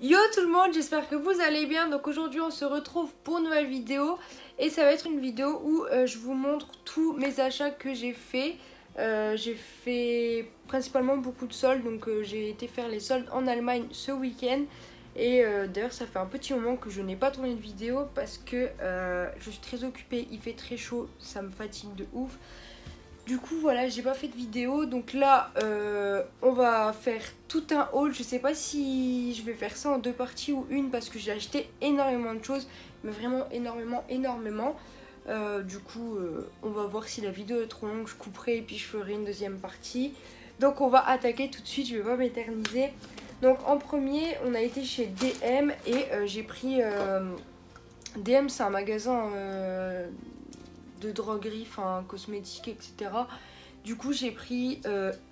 Yo tout le monde, j'espère que vous allez bien. Donc aujourd'hui on se retrouve pour une nouvelle vidéo. Et ça va être une vidéo où je vous montre tous mes achats que j'ai fait. J'ai fait principalement beaucoup de soldes. Donc j'ai été faire les soldes en Allemagne ce week-end. Et d'ailleurs ça fait un petit moment que je n'ai pas tourné de vidéo parce que je suis très occupée. Il fait très chaud, ça me fatigue de ouf. Du coup voilà, j'ai pas fait de vidéo, donc là on va faire tout un haul. Je sais pas si je vais faire ça en deux parties ou une parce que j'ai acheté énormément de choses, mais vraiment énormément. Du coup on va voir si la vidéo est trop longue, je couperai et puis je ferai une deuxième partie. Donc on va attaquer tout de suite, je vais pas m'éterniser. Donc en premier on a été chez DM et j'ai pris... DM c'est un magasin... de droguerie, enfin cosmétiques, etc. Du coup j'ai pris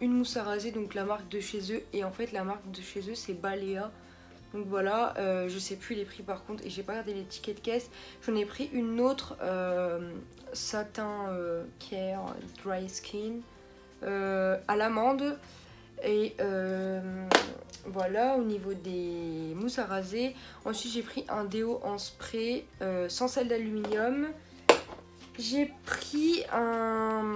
une mousse à raser, donc la marque de chez eux, et en fait la marque de chez eux c'est Balea. Donc voilà, je sais plus les prix par contre et j'ai pas regardé les tickets de caisse. J'en ai pris une autre satin care dry skin à l'amande. Et voilà au niveau des mousses à raser. Ensuite j'ai pris un déo en spray sans sel d'aluminium. J'ai pris un...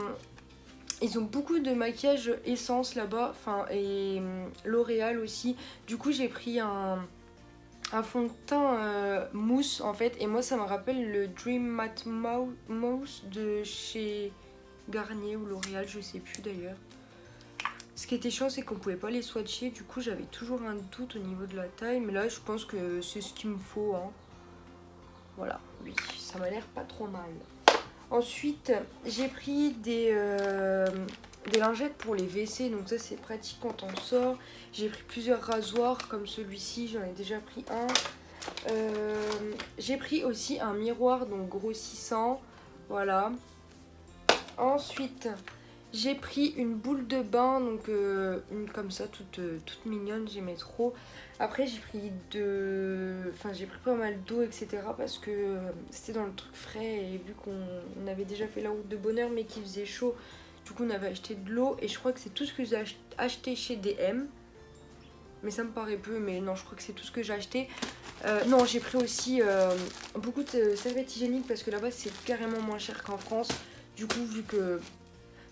Ils ont beaucoup de maquillage essence là-bas, enfin, et L'Oréal aussi. Du coup, j'ai pris un fond de teint mousse en fait. Et moi, ça me rappelle le Dream Matte Mousse de chez Garnier ou L'Oréal, je sais plus d'ailleurs. Ce qui était chiant, c'est qu'on pouvait pas les swatcher. Du coup, j'avais toujours un doute au niveau de la taille. Mais là, je pense que c'est ce qu'il me faut. Hein. Voilà, oui, ça m'a l'air pas trop mal. Ensuite, j'ai pris des lingettes pour les WC, donc ça c'est pratique quand on sort. J'ai pris plusieurs rasoirs comme celui-ci, j'en ai déjà pris un. J'ai pris aussi un miroir, donc grossissant, voilà. Ensuite, j'ai pris une boule de bain, donc une comme ça, toute mignonne, j'aimais trop. Après j'ai pris j'ai pris pas mal d'eau, etc. parce que c'était dans le truc frais et vu qu'on avait déjà fait la route de bonheur mais qu'il faisait chaud, du coup on avait acheté de l'eau et je crois que c'est tout ce que j'ai acheté chez DM. Mais ça me paraît peu, mais non, je crois que c'est tout ce que j'ai acheté. Non, j'ai pris aussi beaucoup de serviettes hygiéniques parce que là-bas c'est carrément moins cher qu'en France. Du coup, vu que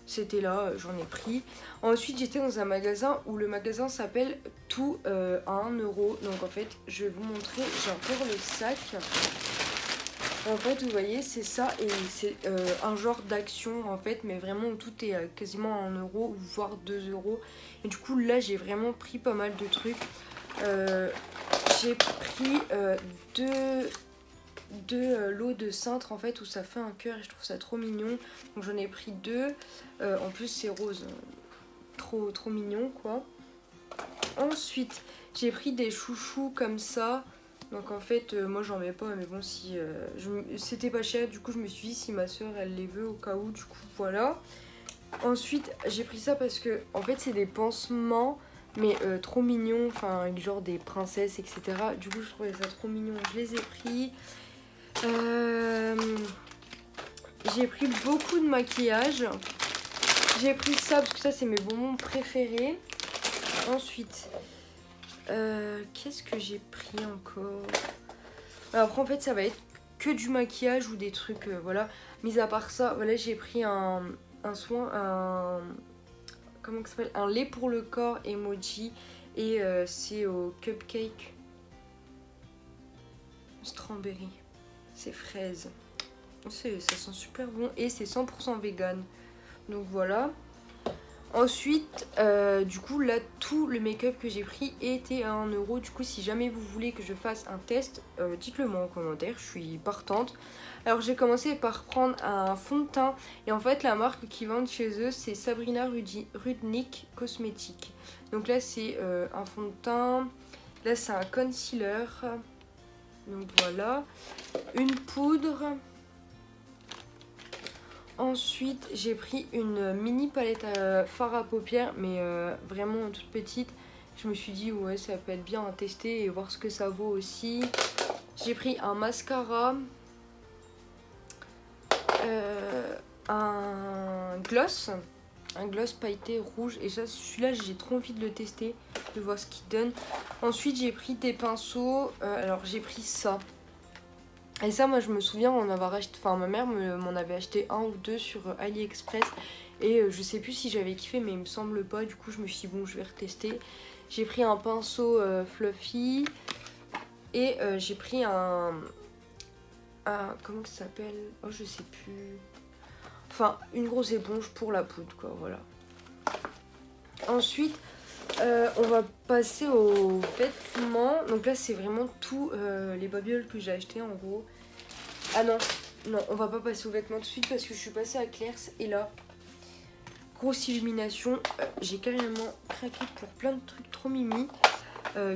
c'était là, j'en ai pris. Ensuite, j'étais dans un magasin où le magasin s'appelle Tout à 1 euro. Donc en fait, je vais vous montrer, j'ai encore le sac. En fait, vous voyez, c'est ça et c'est un genre d'action en fait, mais vraiment où tout est quasiment à 1 euro, voire 2 euros. Et du coup, là, j'ai vraiment pris pas mal de trucs. J'ai pris deux lots de cintres en fait où ça fait un cœur et je trouve ça trop mignon, donc j'en ai pris deux. En plus c'est rose, trop mignon quoi. Ensuite j'ai pris des chouchous comme ça, donc en fait moi j'en mets pas, mais bon, si c'était pas cher, du coup je me suis dit si ma soeur elle les veut au cas où, du coup voilà. Ensuite j'ai pris ça parce que en fait c'est des pansements mais trop mignons, enfin avec genre des princesses, etc. Du coup je trouvais ça trop mignon, je les ai pris. J'ai pris beaucoup de maquillage. J'ai pris ça parce que ça c'est mes bonbons préférés. Ensuite, qu'est-ce que j'ai pris encore? Après en fait ça va être que du maquillage ou des trucs, voilà. Mis à part ça, voilà, j'ai pris un soin, comment ça s'appelle, un lait pour le corps emoji. Et c'est au cupcake strawberry. C'est fraise. Ça sent super bon et c'est 100% vegan. Donc voilà. Ensuite, du coup, là, tout le make-up que j'ai pris était à 1 euro. Du coup, si jamais vous voulez que je fasse un test, dites-le moi en commentaire. Je suis partante. Alors, j'ai commencé par prendre un fond de teint. Et en fait, la marque qui vend chez eux, c'est Sabrina Rudnick Cosmétiques. Donc là, c'est un fond de teint. Là, c'est un concealer. Donc voilà, une poudre. Ensuite, j'ai pris une mini palette fard à paupières, mais vraiment toute petite. Je me suis dit, ouais, ça peut être bien à tester et voir ce que ça vaut aussi. J'ai pris un mascara, un gloss un gloss pailleté rouge. Et ça, celui-là, j'ai trop envie de le tester, de voir ce qu'il donne. Ensuite, j'ai pris des pinceaux. Alors, j'ai pris ça. Et ça, moi, je me souviens en avoir acheté. Enfin, ma mère m'en avait acheté un ou deux sur AliExpress. Et je sais plus si j'avais kiffé, mais il me semble pas. Du coup, je me suis dit, bon, je vais retester. J'ai pris un pinceau fluffy. Et j'ai pris un comment ça s'appelle? Oh, je sais plus. Enfin, une grosse éponge pour la poudre, quoi, voilà. Ensuite, on va passer aux vêtements. Donc là, c'est vraiment tous les babioles que j'ai acheté en gros. Ah non, non, on va pas passer aux vêtements tout de suite parce que je suis passée à Claire's. Et là, grosse illumination. J'ai carrément craqué pour plein de trucs trop mimi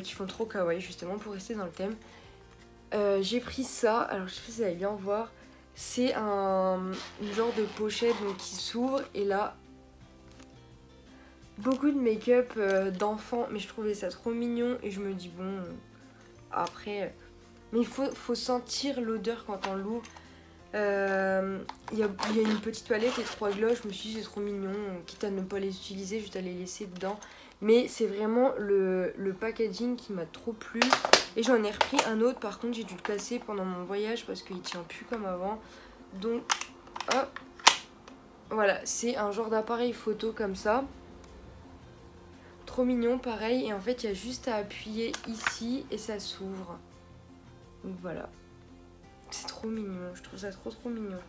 qui font trop kawaii, justement, pour rester dans le thème. J'ai pris ça, alors je sais pas si vous allez bien voir. C'est une genre de pochette donc, qui s'ouvre et là beaucoup de make-up d'enfants, mais je trouvais ça trop mignon et je me dis bon après, mais il faut sentir l'odeur quand on l'ouvre. Il y a une petite palette et 3 gloss, je me suis dit c'est trop mignon, quitte à ne pas les utiliser, juste à les laisser dedans. Mais c'est vraiment le packaging qui m'a trop plu. Et j'en ai repris un autre, par contre j'ai dû le casser pendant mon voyage parce qu'il tient plus comme avant. Donc hop, voilà, c'est un genre d'appareil photo comme ça. Trop mignon pareil, et en fait il y a juste à appuyer ici et ça s'ouvre. Donc voilà, c'est trop mignon, je trouve ça trop mignon.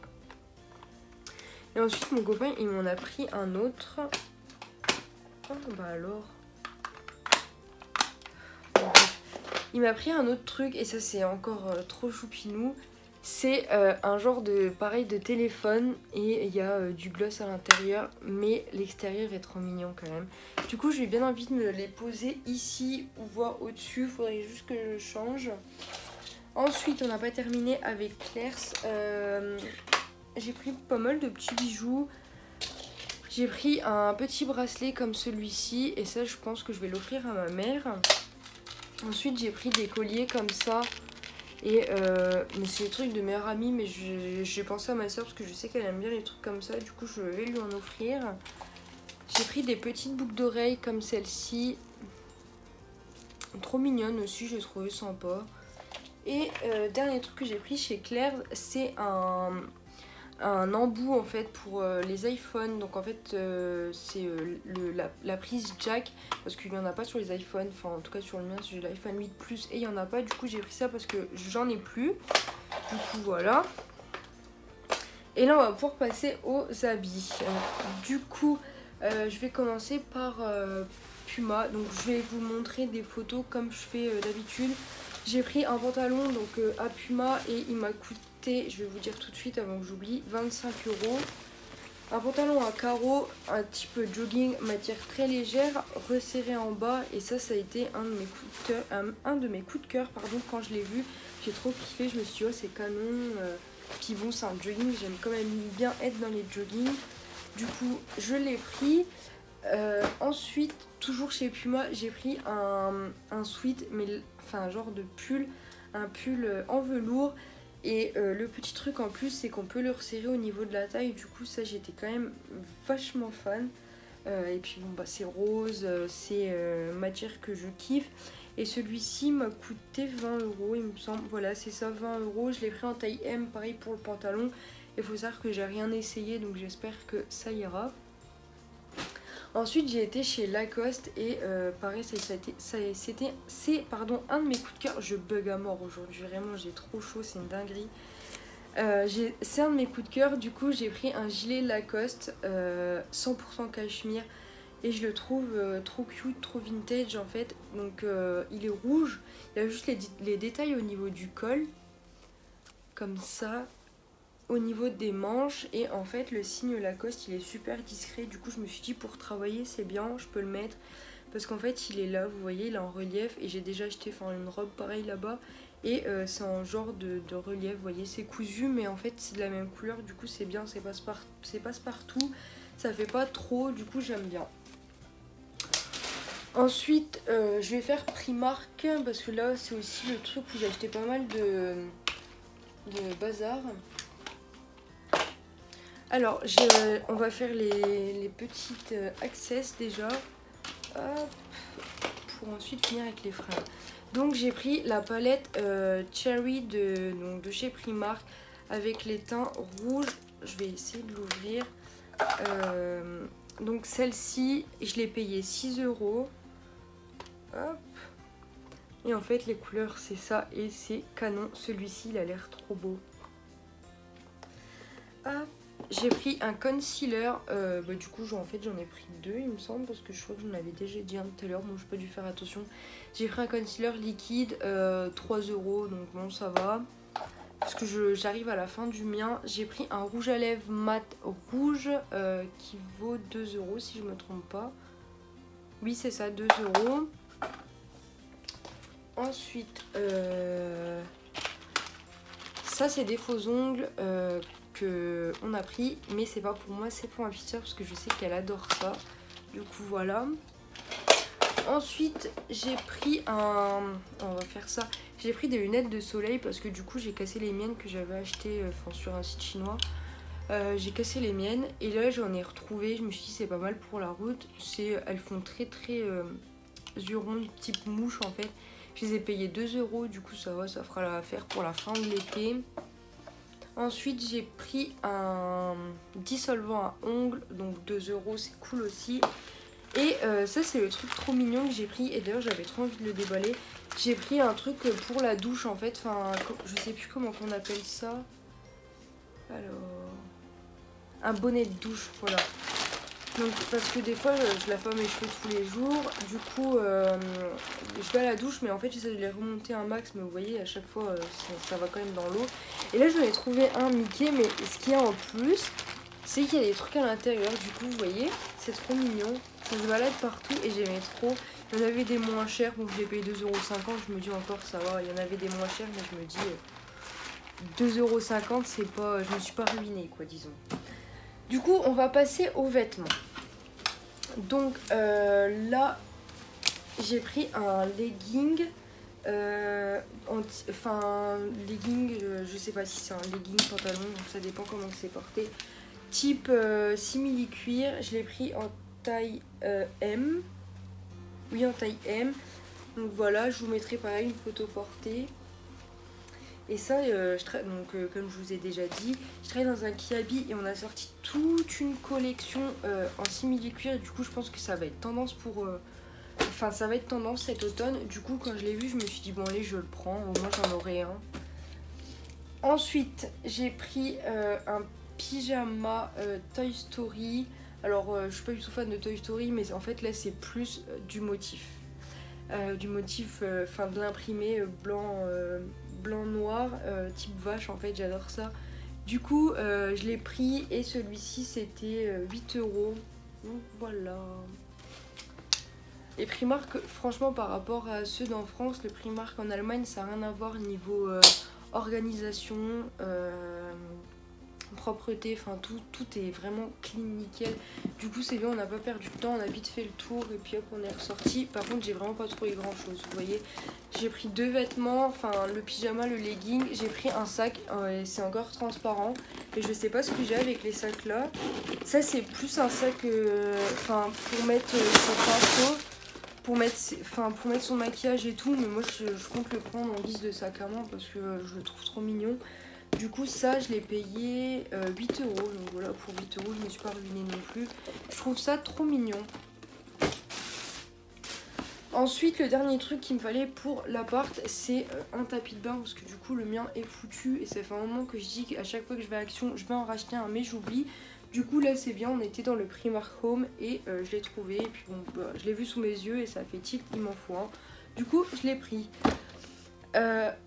Et ensuite mon copain il m'en a pris un autre. Oh bah alors. Il m'a pris un autre truc et ça c'est encore trop choupinou. C'est un genre de pareil de téléphone et il y a du gloss à l'intérieur, mais l'extérieur est trop mignon quand même. Du coup j'ai bien envie de me les poser ici ou voir au-dessus, il faudrait juste que je change. Ensuite on n'a pas terminé avec Claire's. J'ai pris pas mal de petits bijoux. J'ai pris un petit bracelet comme celui-ci et ça je pense que je vais l'offrir à ma mère. Ensuite j'ai pris des colliers comme ça. Et mais c'est des trucs de meilleure amie, mais j'ai pensé à ma soeur parce que je sais qu'elle aime bien les trucs comme ça. Du coup je vais lui en offrir. J'ai pris des petites boucles d'oreilles comme celle-ci. Trop mignonne aussi, j'ai trouvé sympa. Et dernier truc que j'ai pris chez Claire's, c'est un embout en fait pour les iPhones. Donc en fait c'est la prise jack, parce qu'il n'y en a pas sur les iPhones, enfin en tout cas sur le mien j'ai l'iPhone 8 Plus et il n'y en a pas. Du coup j'ai pris ça parce que j'en ai plus. Du coup voilà. Et là on va pouvoir passer aux habits. Du coup je vais commencer par Puma. Donc je vais vous montrer des photos comme je fais d'habitude. J'ai pris un pantalon donc à Puma et il m'a coûté, je vais vous dire tout de suite avant que j'oublie, 25 €. Un pantalon à carreaux, un type jogging, matière très légère, resserré en bas. Et ça a été un de mes coups de cœur, pardon, quand je l'ai vu. J'ai trop kiffé, je me suis dit oh c'est canon. Puis bon c'est un jogging, j'aime quand même bien être dans les joggings. Du coup je l'ai pris. Ensuite, toujours chez Puma, j'ai pris un sweat, mais enfin un genre de pull, un pull en velours. Et le petit truc en plus, c'est qu'on peut le resserrer au niveau de la taille. Du coup, ça j'étais quand même vachement fan. Et puis bon, bah c'est rose, c'est matière que je kiffe. Et celui-ci m'a coûté 20 €, il me semble. Voilà, c'est ça, 20 €. Je l'ai pris en taille M, pareil pour le pantalon. Il faut savoir que j'ai rien essayé, donc j'espère que ça ira. Ensuite j'ai été chez Lacoste et pareil c'est un de mes coups de cœur. Je bug à mort aujourd'hui, vraiment j'ai trop chaud, c'est une dinguerie. C'est un de mes coups de cœur. Du coup j'ai pris un gilet Lacoste 100% cachemire et je le trouve trop cute, trop vintage en fait. Donc il est rouge, il y a juste les détails au niveau du col comme ça, au niveau des manches, et en fait le signe Lacoste il est super discret. Du coup je me suis dit pour travailler c'est bien, je peux le mettre parce qu'en fait il est là, vous voyez, il est en relief. Et j'ai déjà acheté une robe pareille là-bas et c'est en genre de relief, vous voyez, c'est cousu mais en fait c'est de la même couleur. Du coup c'est bien, c'est passe-partout, ça fait pas trop, du coup j'aime bien. Ensuite je vais faire Primark parce que là c'est aussi le truc où j'ai acheté pas mal de bazar. Alors, on va faire les petites access déjà. Hop, pour ensuite finir avec les fringues. Donc j'ai pris la palette Cherry de chez Primark avec les teints rouges. Je vais essayer de l'ouvrir. Donc celle-ci, je l'ai payée 6 €. Hop. Et en fait les couleurs c'est ça et c'est canon. Celui-ci il a l'air trop beau. Hop. J'ai pris un concealer, du coup en fait j'en ai pris deux il me semble parce que je crois que j'en avais déjà dit un tout à l'heure, bon j'ai pas dû faire attention. J'ai pris un concealer liquide, 3 €, donc bon ça va. Parce que j'arrive à la fin du mien, j'ai pris un rouge à lèvres mat rouge qui vaut 2 € si je me trompe pas. Oui c'est ça, 2 €. Ensuite, ça c'est des faux ongles on a pris, mais c'est pas pour moi, c'est pour ma petite soeur parce que je sais qu'elle adore ça. Du coup voilà. Ensuite j'ai pris on va faire ça. J'ai pris des lunettes de soleil parce que du coup j'ai cassé les miennes que j'avais achetées sur un site chinois. J'ai cassé les miennes et là j'en ai retrouvé. Je me suis dit c'est pas mal pour la route. Elles font très rondes, type mouche en fait. Je les ai payées 2 €, du coup ça va, ça fera l'affaire pour la fin de l'été. Ensuite j'ai pris un dissolvant à ongles, donc 2 €, c'est cool aussi. Et ça c'est le truc trop mignon que j'ai pris, et d'ailleurs j'avais trop envie de le déballer. J'ai pris un truc pour la douche en fait, enfin je sais plus comment on appelle ça. Alors, un bonnet de douche, voilà. Donc parce que des fois je lave pas mes cheveux tous les jours, du coup je vais à la douche mais en fait j'essaie de les remonter un max, mais vous voyez à chaque fois ça va quand même dans l'eau. Et là j'en ai trouvé un Mickey, mais ce qu'il y a en plus c'est qu'il y a des trucs à l'intérieur, du coup vous voyez c'est trop mignon, ça se balade partout et j'aimais trop. Il y en avait des moins chers, donc j'ai payé 2,50 €, je me dis encore ça va, il y en avait des moins chers mais je me dis 2,50 €, c'est pas, je me suis pas ruinée quoi disons. Du coup on va passer aux vêtements. Donc là j'ai pris un legging, legging, je sais pas si c'est un legging, pantalon, donc ça dépend comment c'est porté. Type simili-cuir, je l'ai pris en taille M. Oui en taille M. Donc voilà, je vous mettrai pareil une photo portée. Et ça, comme je vous ai déjà dit, je travaille dans un Kiabi et on a sorti toute une collection en simili-cuir. Du coup, je pense que ça va être tendance ça va être tendance cet automne. Du coup, quand je l'ai vu, je me suis dit, bon allez, je le prends. Au moins, j'en aurai un. Ensuite, j'ai pris un pyjama Toy Story. Alors, je suis pas du tout fan de Toy Story, mais en fait, là, c'est plus du motif. De l'imprimé blanc noir type vache, en fait j'adore ça. Du coup je l'ai pris et celui-ci c'était 8 €. Donc voilà. Et Primark, franchement par rapport à ceux d'en France, le Primark en Allemagne ça n'a rien à voir niveau organisation, propreté, enfin tout est vraiment clean, nickel. Du coup c'est bien, on n'a pas perdu de temps, on a vite fait le tour et puis hop on est ressorti. Par contre j'ai vraiment pas trouvé grand chose, vous voyez. J'ai pris deux vêtements, enfin le pyjama, le legging, j'ai pris un sac, c'est encore transparent. Et je sais pas ce que j'ai avec les sacs là. Ça c'est plus un sac pour mettre ses pinceaux, pour mettre son maquillage et tout. Mais moi je compte le prendre en guise de sac à main parce que je le trouve trop mignon. Du coup ça je l'ai payé 8 €, donc voilà, pour 8 € je me suis pas ruinée non plus. Je trouve ça trop mignon. Ensuite le dernier truc qu'il me fallait pour l'appart c'est un tapis de bain parce que du coup le mien est foutu et ça fait un moment que je dis qu'à chaque fois que je vais à Action je vais en racheter un mais j'oublie. Du coup là c'est bien, on était dans le Primark Home et je l'ai trouvé et puis bon je l'ai vu sous mes yeux et ça fait tilt, il m'en faut un. Du coup je l'ai pris.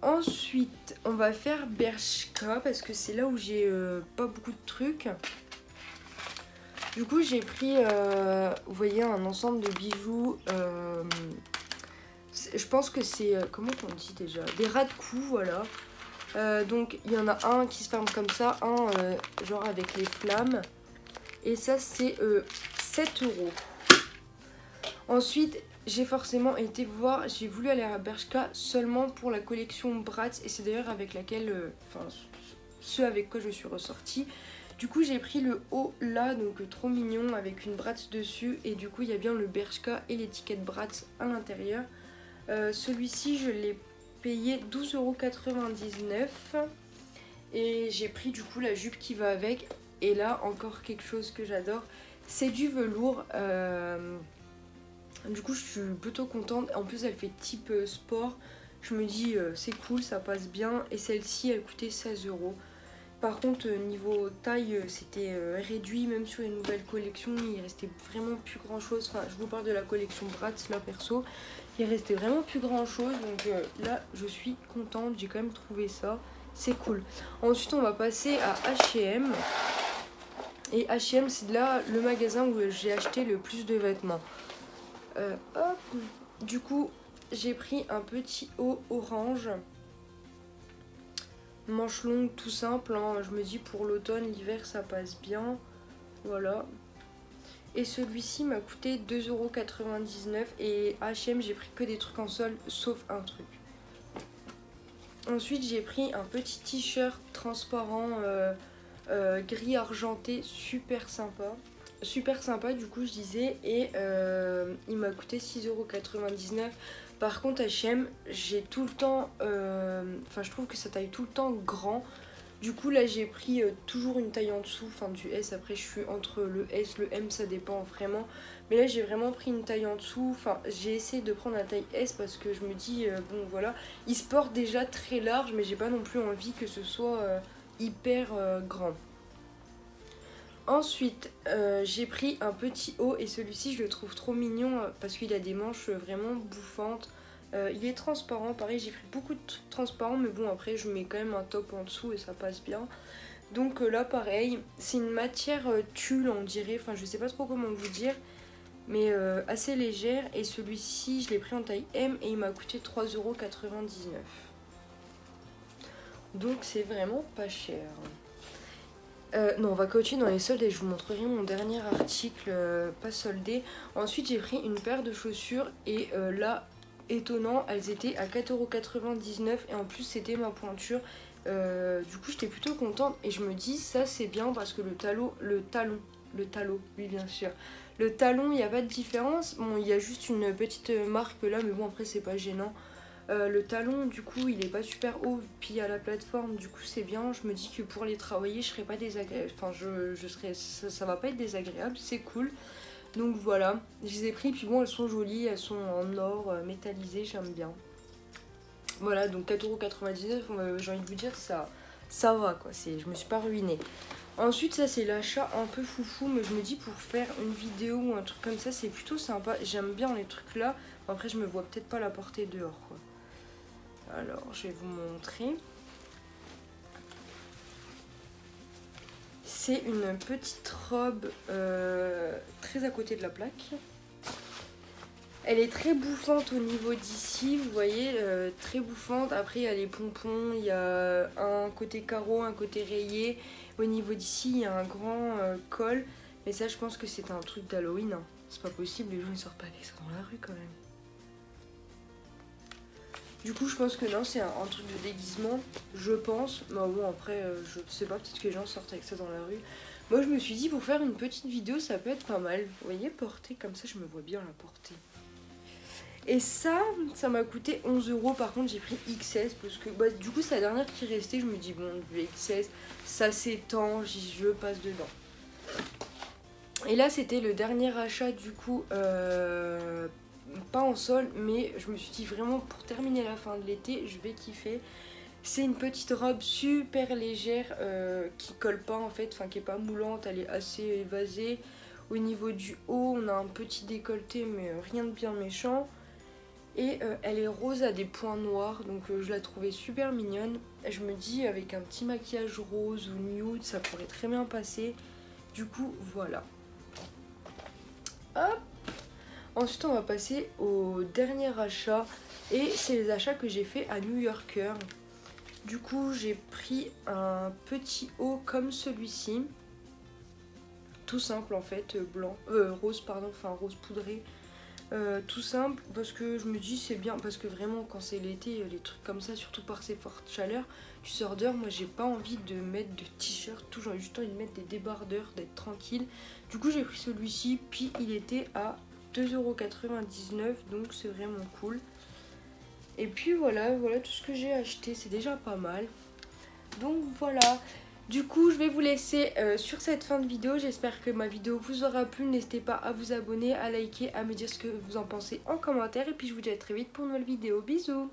Ensuite on va faire Bershka parce que c'est là où j'ai pas beaucoup de trucs. Du coup j'ai pris vous voyez un ensemble de bijoux, je pense que c'est comment on dit déjà, des ras de cou, voilà. Donc il y en a un qui se ferme comme ça, un genre avec les flammes et ça c'est 7 €. Ensuite j'ai forcément été voir, j'ai voulu aller à Bershka seulement pour la collection Bratz et c'est d'ailleurs avec laquelle, ceux avec quoi je suis ressortie. Du coup j'ai pris le haut là, donc trop mignon avec une Bratz dessus. Et du coup il y a bien le Bershka et l'étiquette Bratz à l'intérieur. Celui-ci je l'ai payé 12,99 €. Et j'ai pris du coup la jupe qui va avec. Et là encore quelque chose que j'adore, c'est du velours. Du coup je suis plutôt contente. En plus elle fait type sport. Je me dis c'est cool, ça passe bien. Et celle-ci elle coûtait 16 €. Par contre niveau taille c'était réduit. Même sur les nouvelles collections il restait vraiment plus grand chose. Enfin je vous parle de la collection Bratz là perso. Il restait vraiment plus grand chose. Donc là je suis contente, j'ai quand même trouvé ça. C'est cool. Ensuite on va passer à H&M. Et H&M c'est là le magasin où j'ai acheté le plus de vêtements. Hop. Du coup j'ai pris un petit haut orange. Manche longue tout simple. Hein. Je me dis pour l'automne, l'hiver ça passe bien. Voilà. Et celui-ci m'a coûté 2,99 €. Et H&M j'ai pris que des trucs en solde sauf un truc. Ensuite j'ai pris un petit t-shirt transparent gris argenté, super sympa. Super sympa du coup je disais. Et il m'a coûté 6,99 €. Par contre H&M j'ai tout le temps, je trouve que ça taille tout le temps grand. Du coup là j'ai pris toujours une taille en dessous, enfin du S. Après je suis entre le S, le M, ça dépend vraiment. Mais là j'ai vraiment pris une taille en dessous. Enfin j'ai essayé de prendre la taille S parce que je me dis bon voilà, il se porte déjà très large. Mais j'ai pas non plus envie que ce soit hyper grand. Ensuite j'ai pris un petit haut. Et celui-ci je le trouve trop mignon parce qu'il a des manches vraiment bouffantes. Il est transparent, pareil j'ai pris beaucoup de trucs transparents. Mais bon après je mets quand même un top en dessous et ça passe bien. Donc là pareil, c'est une matière tulle on dirait. Enfin je sais pas trop comment vous dire. Mais assez légère. Et celui-ci je l'ai pris en taille M. Et il m'a coûté 3,99 €. Donc c'est vraiment pas cher. Non, on va continuer dans les soldes et je vous montrerai mon dernier article pas soldé. Ensuite j'ai pris une paire de chaussures. Et là étonnant, elles étaient à 4,99 € et en plus c'était ma pointure. Du coup j'étais plutôt contente et je me dis ça c'est bien parce que le talon, oui bien sûr, le talon il n'y a pas de différence. Bon il y a juste une petite marque là mais bon après c'est pas gênant. Le talon du coup il est pas super haut puis à la plateforme du coup c'est bien. Je me dis que pour les travailler je serais pas désagréable, enfin ça va pas être désagréable, c'est cool. Donc voilà, je les ai pris, puis bon elles sont jolies, elles sont en or métallisé, j'aime bien. Voilà, donc 4,99 €, j'ai envie de vous dire, ça va quoi, je me suis pas ruinée. Ensuite ça c'est l'achat un peu foufou, mais je me dis pour faire une vidéo ou un truc comme ça c'est plutôt sympa. J'aime bien les trucs là, après je me vois peut-être pas la porter dehors quoi. Alors je vais vous montrer. C'est une petite robe très à côté de la plaque. Elle est très bouffante au niveau d'ici, vous voyez, très bouffante. Après il y a les pompons, il y a un côté carreau, un côté rayé. Au niveau d'ici il y a un grand col. Mais ça je pense que c'est un truc d'Halloween. Hein. C'est pas possible, les gens ils sortent pas avec ça dans la rue quand même. Du coup je pense que non, c'est un truc de déguisement, je pense. Mais bon après je sais pas, peut-être que les gens sortent avec ça dans la rue. Moi je me suis dit pour faire une petite vidéo ça peut être pas mal. Vous voyez, porter comme ça je me vois bien la porter. Et ça m'a coûté 11 €. Par contre j'ai pris XS parce que du coup c'est la dernière qui restait. Je me dis bon le XS ça s'étend, je passe dedans. Et là c'était le dernier achat du coup pas en solde, mais je me suis dit vraiment pour terminer la fin de l'été je vais kiffer. C'est une petite robe super légère qui colle pas en fait, enfin qui est pas moulante, elle est assez évasée. Au niveau du haut on a un petit décolleté mais rien de bien méchant. Et elle est rose à des points noirs, donc je la trouvais super mignonne. Et je me dis avec un petit maquillage rose ou nude ça pourrait très bien passer. Du coup voilà. Hop. Ensuite on va passer au dernier achat. Et c'est les achats que j'ai fait à New Yorker. Du coup j'ai pris un petit haut comme celui-ci. Tout simple en fait, blanc, rose pardon, enfin rose poudré. tout simple, parce que je me dis c'est bien, parce que vraiment quand c'est l'été, les trucs comme ça, surtout par ces fortes chaleurs, tu sors dehors, moi j'ai pas envie de mettre de t-shirt, tout, j'ai juste envie de mettre des débardeurs, d'être tranquille. Du coup j'ai pris celui-ci, puis il était à 2,99 €, donc c'est vraiment cool. Et puis voilà tout ce que j'ai acheté, c'est déjà pas mal. Donc voilà. Du coup, je vais vous laisser sur cette fin de vidéo. J'espère que ma vidéo vous aura plu. N'hésitez pas à vous abonner, à liker, à me dire ce que vous en pensez en commentaire. Et puis je vous dis à très vite pour une nouvelle vidéo. Bisous!